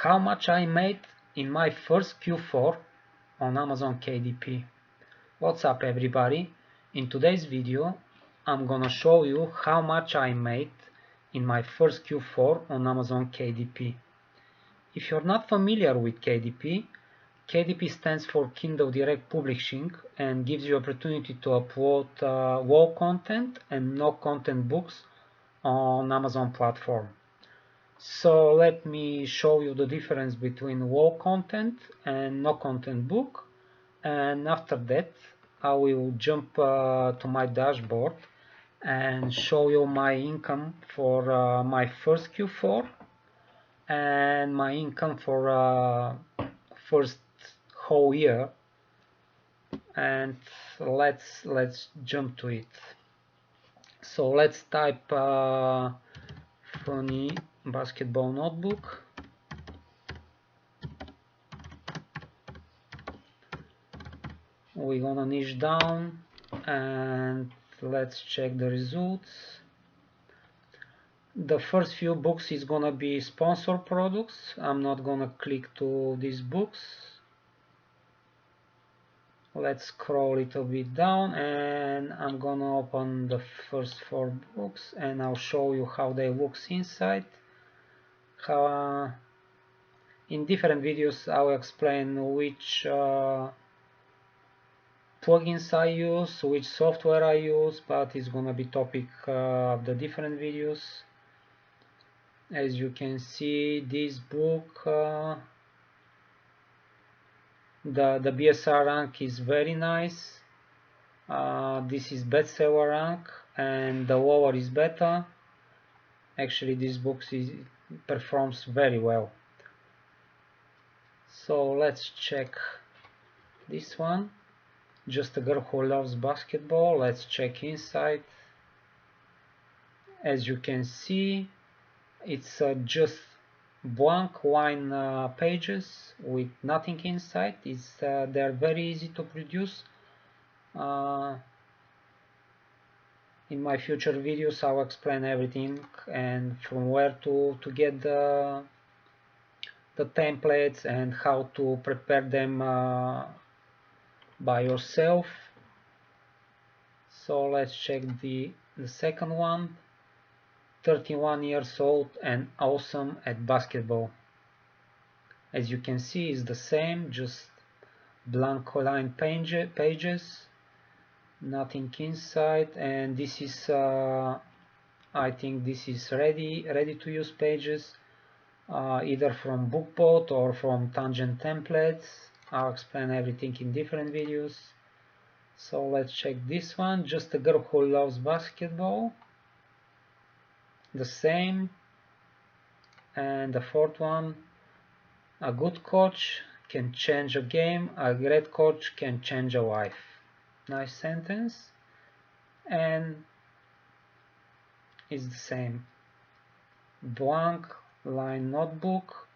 how much I made in my first Q4 on Amazon KDP. What's up everybody? In today's video I'm gonna show you how much I made in my first Q4 on Amazon KDP. If you're not familiar with KDP, KDP stands for Kindle Direct Publishing and gives you opportunity to upload WoW content and no content books on Amazon platform. So let me show you the difference between WoW content and no content book, and after that I will jump to my dashboard and show you my income for my first Q4 and my income for first whole year, and let's jump to it. So let's type funny basketball notebook. We're gonna niche down and let's check the results. The first few books is gonna be sponsored products. I'm not gonna click to these books. Let's scroll a little bit down and I'm gonna open the first 4 books and I'll show you how they look inside. In different videos I'll explain which plugins I use, which software I use, but it's gonna be topic of the different videos. As you can see, this book, the BSR rank is very nice. This is bestseller rank and the lower is beta. Actually this book performs very well. So let's check this one. Just a girl who loves basketball. Let's check inside. As you can see, it's just blank line pages with nothing inside. They're very easy to produce. In my future videos I'll explain everything and from where to get the templates and how to prepare them by yourself. So let's check the second one. 31 years old and awesome at basketball. As you can see, it's the same, just blank line pages, nothing inside, and this is I think this is ready to use pages, either from BookBot or from Tangent templates. I'll explain everything in different videos. So let's check this one, just a girl who loves basketball, the same. And the fourth one, a good coach can change a game, a great coach can change a life. Nice sentence. And it's the same, blank line notebook.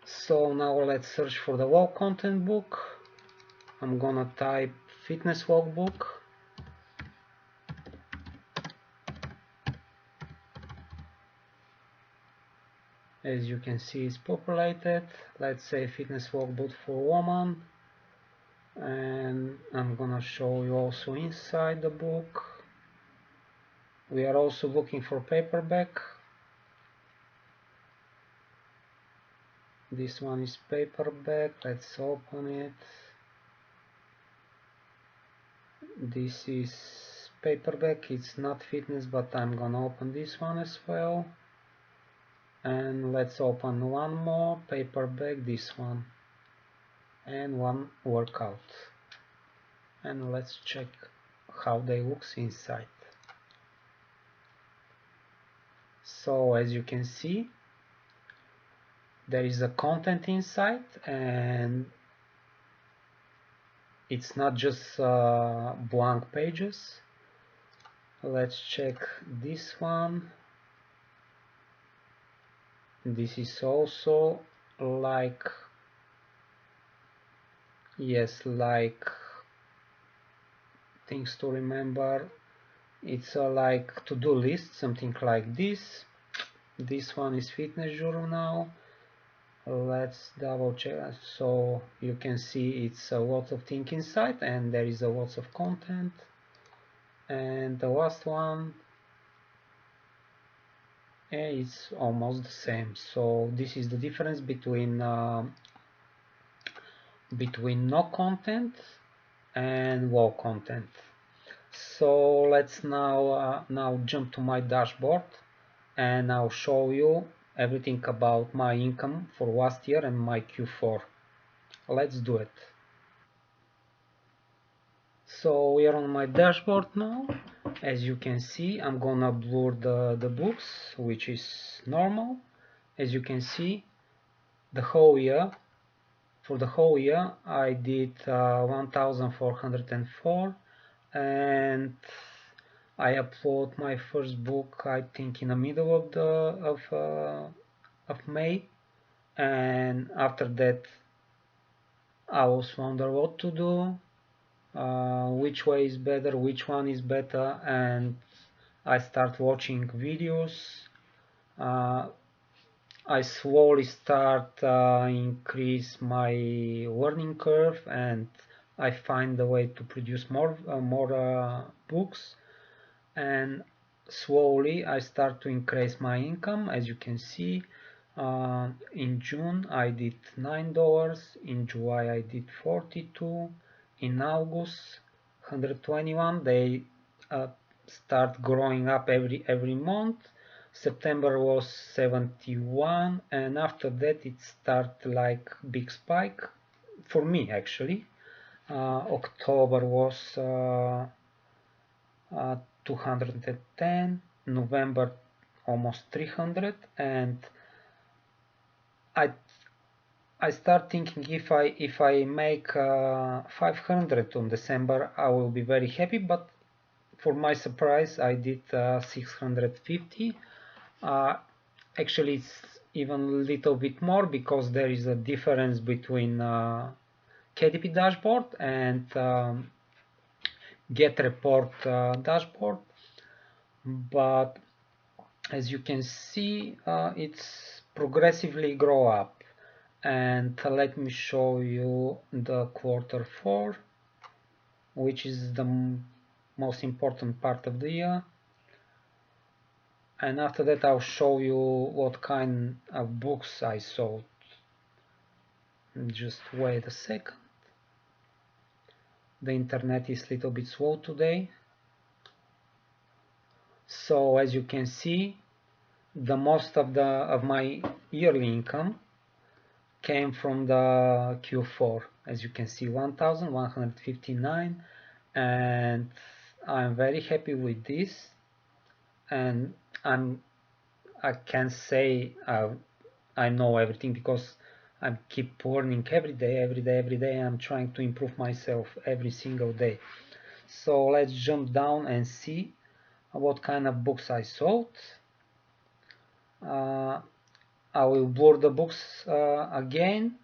So now let's search for the WoW content book. I'm gonna type fitness logbook. As you can see, it's populated. Let's say fitness logbook for woman, and I'm gonna show you also inside the book. We are also looking for paperback. This one is paperback. Let's open it. This is paperback. It's not fitness, but I'm gonna open this one as well. And let's open one more paperback, this one, and one workout, and let's check how they look inside. So as you can see, there is a content inside and it's not just blank pages. Let's check this one. This is also like, yes, like things to remember. It's like to-do list, something like this. This one is fitness journal. Let's double check. So you can see it's a lot of things inside, and there is a lots of content. And the last one is almost the same. So this is the difference between no content and low content. So let's now jump to my dashboard, and I'll show you everything about my income for last year and my Q4. Let's do it. So we are on my dashboard now. As you can see, I'm gonna blur the books, which is normal. As you can see, the whole year, for the whole year, I did 1,404, and I upload my first book, I think, in the middle of May, and after that, I was wonder what to do, which way is better, which one is better, and I start watching videos. I slowly start increase my learning curve, and I find a way to produce more books, and slowly I start to increase my income. As you can see, in June I did $9, in July I did 42, in August 121. They start growing up every month. September was 71, and after that it start like big spike for me actually. October was 210, November almost 300, and I I start thinking if I make 500 on December, I will be very happy. But for my surprise, I did 650. Uh, Actually, it's even a little bit more because there is a difference between KDP dashboard and get report dashboard. But as you can see, it's progressively grow up. And let me show you the Q4, which is the most important part of the year. And after that I'll show you what kind of books I sold. Just wait a second. The internet is a little bit slow today. So as you can see, the most of my yearly income came from the Q4. As you can see, 1,159, and I'm very happy with this. And I can say I know everything because I keep learning every day. I'm trying to improve myself every single day. So let's jump down and see what kind of books I sold. I will blur the books again,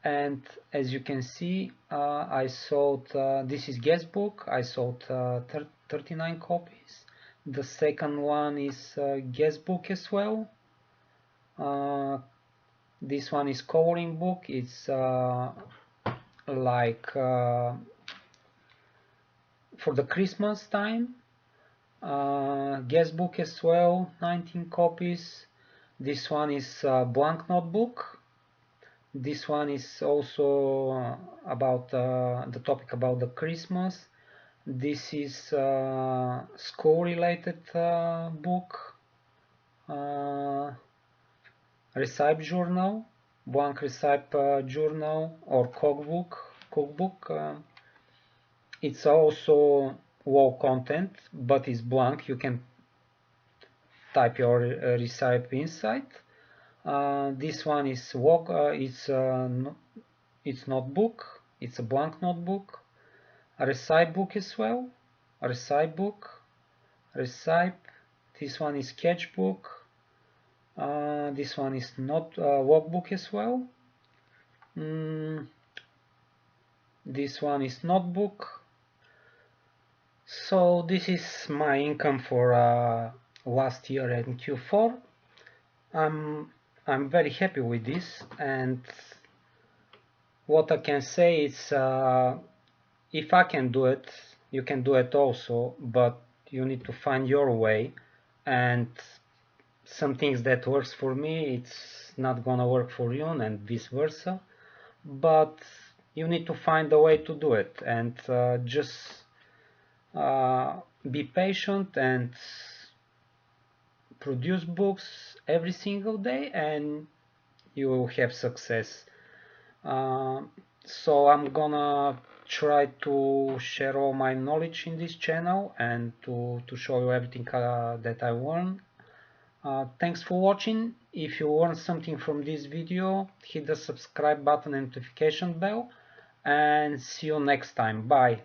and as you can see, I sold, this is guest book, I sold 39 copies. The second one is guest book as well. This one is coloring book. It's like for the Christmas time. Guest book as well, 19 copies. This one is blank notebook. This one is also about the topic about the Christmas. This is school related book. Recipe journal, blank recipe journal or cookbook. It's also low content, but it's blank. You can type your recipe inside. This one is it's notebook. It's a blank notebook. A recipe book as well. A recipe book. Recipe. This one is sketchbook. This one is not workbook as well. This one is notebook. So this is my income for last year in Q4. I'm very happy with this, and what I can say is if I can do it, you can do it also, but you need to find your way, and some things that works for me, it's not gonna work for you, and vice versa. But you need to find a way to do it, and just be patient and produce books every single day, and you will have success. Uh, so I'm gonna try to share all my knowledge in this channel and to show you everything that I learned. Thanks for watching. If you learned something from this video, hit the subscribe button and notification bell, and see you next time. Bye.